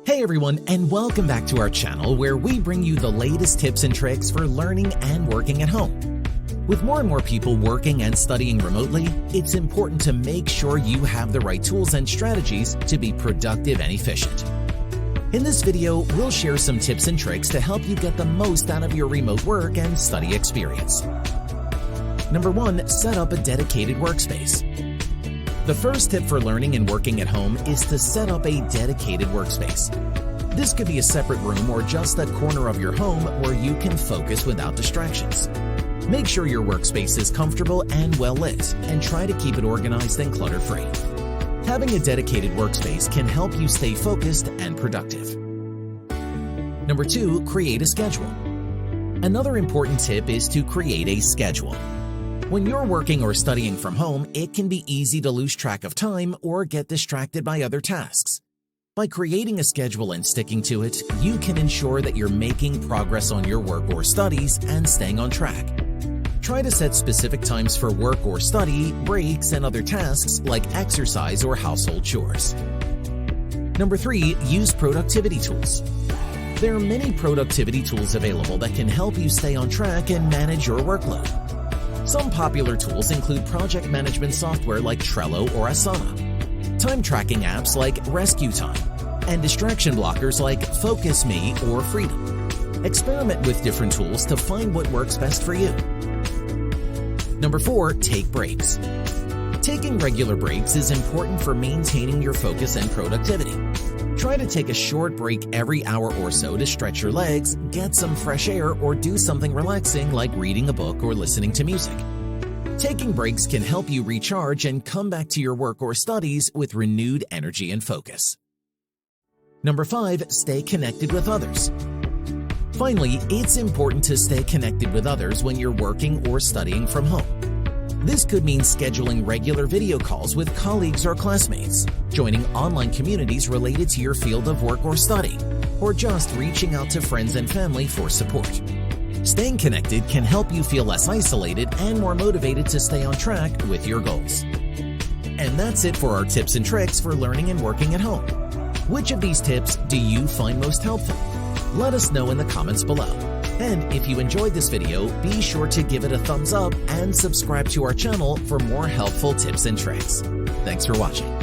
Hey everyone, and welcome back to our channel where we bring you the latest tips and tricks for learning and working at home. With more and more people working and studying remotely, it's important to make sure you have the right tools and strategies to be productive and efficient. In this video, we'll share some tips and tricks to help you get the most out of your remote work and study experience. Number 1, set up a dedicated workspace. The first tip for learning and working at home is to set up a dedicated workspace. This could be a separate room or just a corner of your home where you can focus without distractions. Make sure your workspace is comfortable and well lit, and try to keep it organized and clutter-free. Having a dedicated workspace can help you stay focused and productive. Number 2, create a schedule. Another important tip is to create a schedule. When you're working or studying from home, it can be easy to lose track of time or get distracted by other tasks. By creating a schedule and sticking to it, you can ensure that you're making progress on your work or studies and staying on track. Try to set specific times for work or study, breaks, and other tasks like exercise or household chores. Number 3, use productivity tools. There are many productivity tools available that can help you stay on track and manage your workload. Some popular tools include project management software like Trello or Asana, time tracking apps like Rescue Time, and distraction blockers like Focus Me or Freedom. Experiment with different tools to find what works best for you. Number 4, take breaks. Taking regular breaks is important for maintaining your focus and productivity. Try to take a short break every hour or so to stretch your legs, get some fresh air, or do something relaxing like reading a book or listening to music. Taking breaks can help you recharge and come back to your work or studies with renewed energy and focus. Number 5, stay connected with others. Finally, it's important to stay connected with others when you're working or studying from home. This could mean scheduling regular video calls with colleagues or classmates, joining online communities related to your field of work or study, or just reaching out to friends and family for support. Staying connected can help you feel less isolated and more motivated to stay on track with your goals. And that's it for our tips and tricks for learning and working at home. Which of these tips do you find most helpful? Let us know in the comments below. And if you enjoyed this video, be sure to give it a thumbs up and subscribe to our channel for more helpful tips and tricks. Thanks for watching.